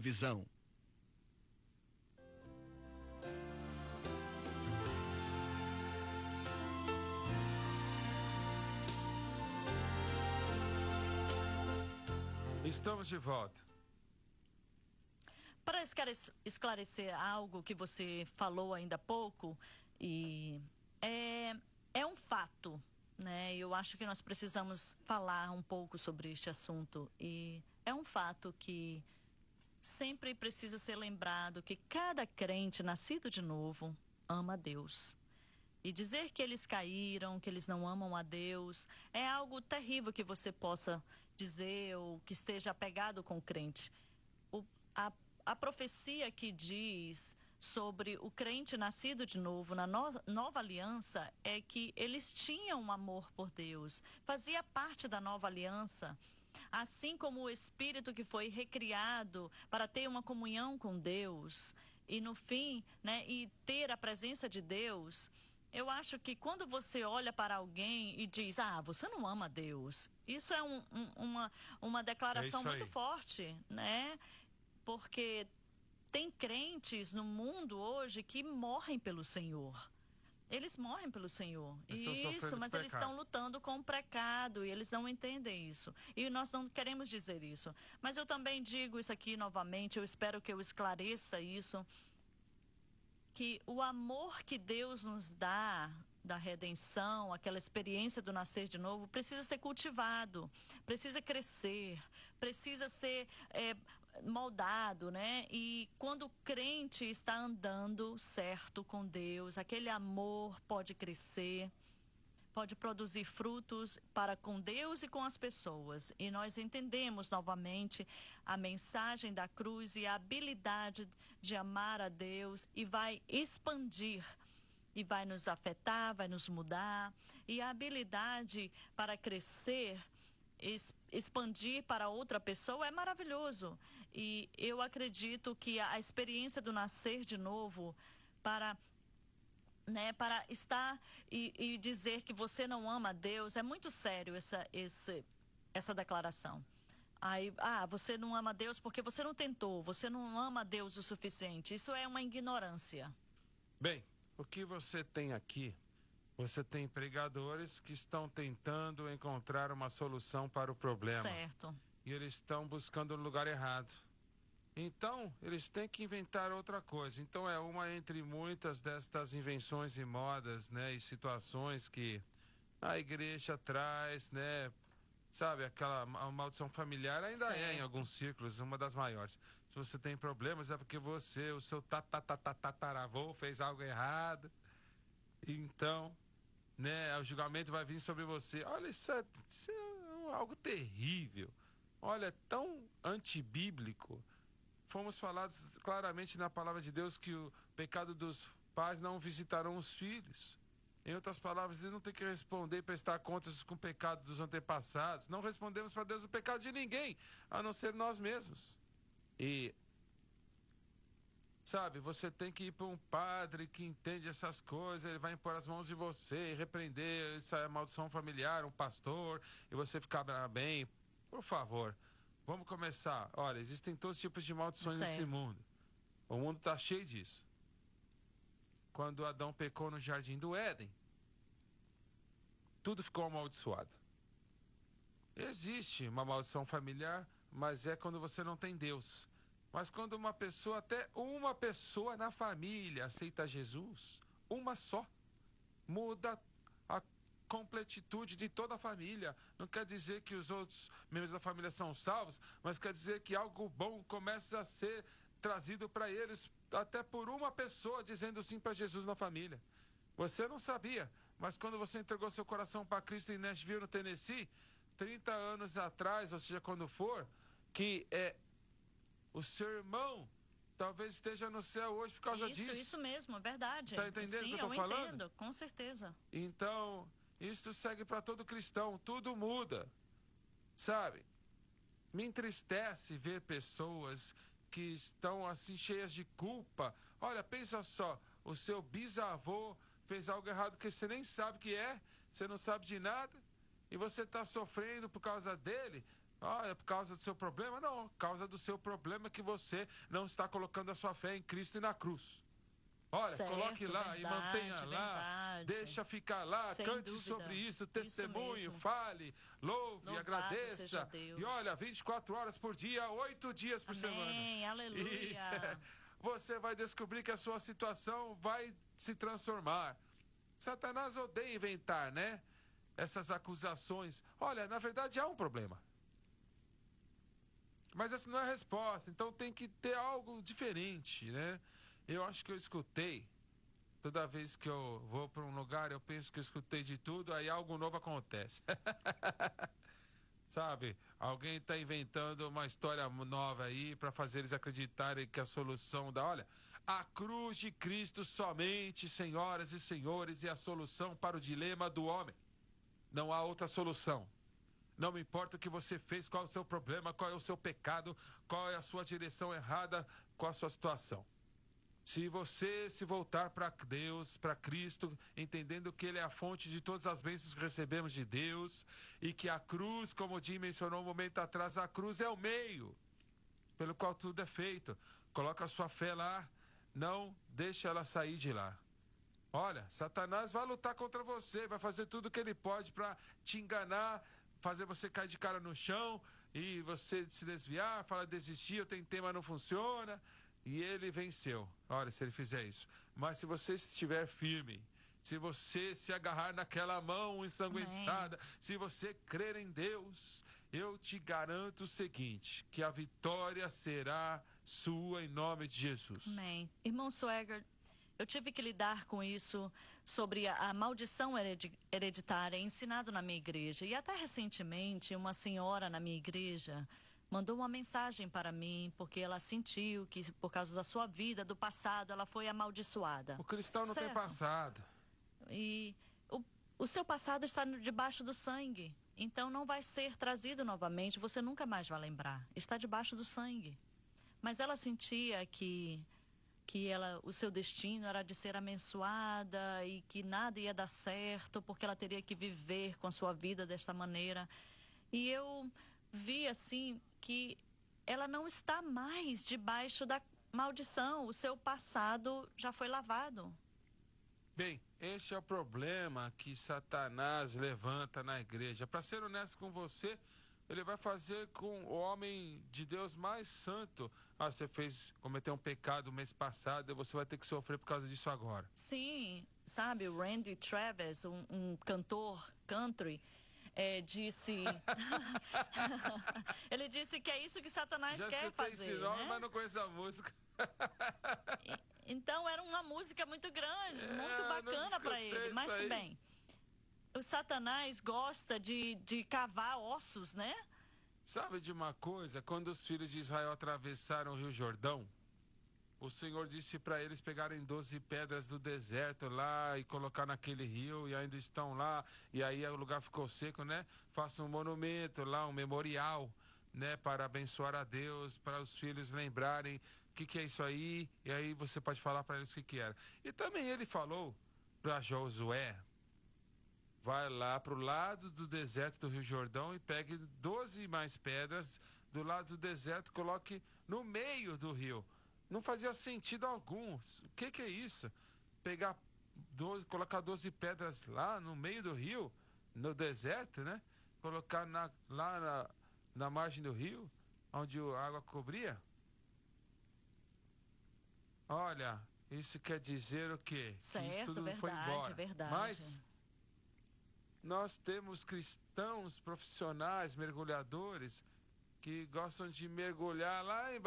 visão. Estamos de volta. Para esclarecer algo que você falou ainda há pouco, e é um fato, né? Eu acho que nós precisamos falar um pouco sobre este assunto. E é um fato que sempre precisa ser lembrado que cada crente nascido de novo ama a Deus. E dizer que eles caíram, que eles não amam a Deus, é algo terrível que você possa dizer ou que esteja apegado com o crente. A profecia que diz sobre o crente nascido de novo na nova aliança é que eles tinham um amor por Deus, fazia parte da nova aliança. Assim como o Espírito que foi recriado para ter uma comunhão com Deus e no fim, né, e ter a presença de Deus. Eu acho que quando você olha para alguém e diz, você não ama Deus, isso é uma declaração muito forte, né? Porque tem crentes no mundo hoje que morrem pelo Senhor. Eles morrem pelo Senhor. Mas eles estão lutando com o pecado e eles não entendem isso. E nós não queremos dizer isso. Mas eu também digo isso aqui novamente, eu espero que eu esclareça isso, que o amor que Deus nos dá, da redenção, aquela experiência do nascer de novo, precisa ser cultivado, precisa crescer, precisa ser moldado, né? E quando o crente está andando certo com Deus, aquele amor pode crescer, pode produzir frutos para com Deus e com as pessoas. E nós entendemos novamente a mensagem da cruz e a habilidade de amar a Deus, e vai expandir e vai nos afetar, vai nos mudar. E a habilidade para crescer, expandir para outra pessoa é maravilhoso. E eu acredito que a experiência do nascer de novo para estar e dizer que você não ama a Deus, é muito sério essa declaração. Aí, você não ama a Deus porque você não tentou, você não ama a Deus o suficiente. Isso é uma ignorância. Bem, o que você tem aqui, você tem pregadores que estão tentando encontrar uma solução para o problema. Certo. E eles estão buscando no lugar errado. Então, eles têm que inventar outra coisa. Então, é uma entre muitas destas invenções e modas, né? E situações que a igreja traz, né? Sabe, aquela maldição familiar ainda é, em alguns círculos, uma das maiores. Se você tem problemas, é porque o seu tataravô fez algo errado. Então, né? O julgamento vai vir sobre você. Olha, isso é algo terrível. Olha, é tão antibíblico. Fomos falados claramente na palavra de Deus que o pecado dos pais não visitarão os filhos. Em outras palavras, eles não têm que responder e prestar contas com o pecado dos antepassados. Não respondemos para Deus o pecado de ninguém, a não ser nós mesmos. E, sabe, você tem que ir para um padre que entende essas coisas, ele vai impor as mãos de você e repreender essa maldição familiar, um pastor, e você ficar bem. Por favor. Vamos começar. Olha, existem todos os tipos de maldições nesse mundo. O mundo está cheio disso. Quando Adão pecou no jardim do Éden, tudo ficou amaldiçoado. Existe uma maldição familiar, mas é quando você não tem Deus. Mas quando uma pessoa, até uma pessoa na família aceita Jesus, uma só, muda a completitude de toda a família. Não quer dizer que os outros membros da família são salvos, mas quer dizer que algo bom começa a ser trazido para eles, até por uma pessoa dizendo sim para Jesus na família. Você não sabia, mas quando você entregou seu coração para Cristo em Nashville, no Tennessee, 30 anos atrás, ou seja, quando for, que o seu irmão talvez esteja no céu hoje por causa disso. Isso mesmo, é verdade. Está entendendo o que eu estou falando? Entendo, com certeza. Então, isso segue para todo cristão, tudo muda, sabe? Me entristece ver pessoas que estão assim cheias de culpa. Olha, pensa só, o seu bisavô fez algo errado que você nem sabe que é, você não sabe de nada, e você está sofrendo por causa dele. Ah, é por causa do seu problema? Não, por causa do seu problema que você não está colocando a sua fé em Cristo e na cruz. Olha, Certo, coloque lá verdade, e mantenha lá, verdade. deixa ficar lá, Sem cante dúvida. sobre isso, Isso testemunho, mesmo. fale, louve, Louvado agradeça. seja Deus. E olha, 24 horas por dia, 8 dias por semana. Amém, aleluia. E você vai descobrir que a sua situação vai se transformar. Satanás odeia inventar, né? Essas acusações. Olha, na verdade há um problema. Mas essa não é a resposta, então tem que ter algo diferente, né? Eu acho que eu escutei, toda vez que eu vou para um lugar, eu penso que eu escutei de tudo, aí algo novo acontece. Sabe? Alguém está inventando uma história nova aí para fazer eles acreditarem que a solução olha, a cruz de Cristo somente, senhoras e senhores, é a solução para o dilema do homem. Não há outra solução. Não me importa o que você fez, qual é o seu problema, qual é o seu pecado, qual é a sua direção errada, qual a sua situação. Se você se voltar para Deus, para Cristo, entendendo que Ele é a fonte de todas as bênçãos que recebemos de Deus, e que a cruz, como o Jim mencionou um momento atrás, a cruz é o meio pelo qual tudo é feito. Coloca a sua fé lá, não deixe ela sair de lá. Olha, Satanás vai lutar contra você, vai fazer tudo o que ele pode para te enganar, fazer você cair de cara no chão e você se desviar, falar desistir, eu tentei, mas não funciona. E ele venceu. Olha, se ele fizer isso. Mas se você estiver firme, se você se agarrar naquela mão ensanguentada, se você crer em Deus, eu te garanto o seguinte, que a vitória será sua em nome de Jesus. Amém. Irmão Swagger, eu tive que lidar com isso sobre a maldição hereditária ensinado na minha igreja. E até recentemente, uma senhora na minha igreja mandou uma mensagem para mim, porque ela sentiu que, por causa da sua vida, do passado, ela foi amaldiçoada. O cristão não tem passado. E o seu passado está debaixo do sangue. Então não vai ser trazido novamente, você nunca mais vai lembrar. Está debaixo do sangue. Mas ela sentia que o seu destino era de ser abençoada e que nada ia dar certo, porque ela teria que viver com a sua vida desta maneira. E eu vi assim que ela não está mais debaixo da maldição, o seu passado já foi lavado. Bem, esse é o problema que Satanás levanta na igreja. Para ser honesto com você, ele vai fazer com o homem de Deus mais santo. Ah, você cometeu um pecado mês passado e você vai ter que sofrer por causa disso agora. Sim, sabe, o Randy Travis, um cantor country, disse ele disse que é isso que Satanás quer fazer. Já escutei esse nome, né? Mas não conheço a música. Então era uma música muito grande, muito bacana para ele. Mas tudo bem, o Satanás gosta de cavar ossos, né? Sabe de uma coisa? Quando os filhos de Israel atravessaram o Rio Jordão, o Senhor disse para eles pegarem 12 pedras do deserto lá e colocar naquele rio, e ainda estão lá, e aí o lugar ficou seco, né? Faça um monumento lá, um memorial, né? Para abençoar a Deus, para os filhos lembrarem o que é isso aí, e aí você pode falar para eles o que era. E também ele falou para Josué, vai lá para o lado do deserto do Rio Jordão e pegue 12 mais pedras do lado do deserto, coloque no meio do rio. Não fazia sentido algum. O que é isso? Colocar 12 pedras lá no meio do rio, no deserto, né? Colocar lá na margem do rio, onde a água cobria. Olha, isso quer dizer o quê? Certo, que isso tudo verdade, foi embora. Verdade. Mas nós temos cristãos profissionais, mergulhadores, que gostam de mergulhar lá embaixo.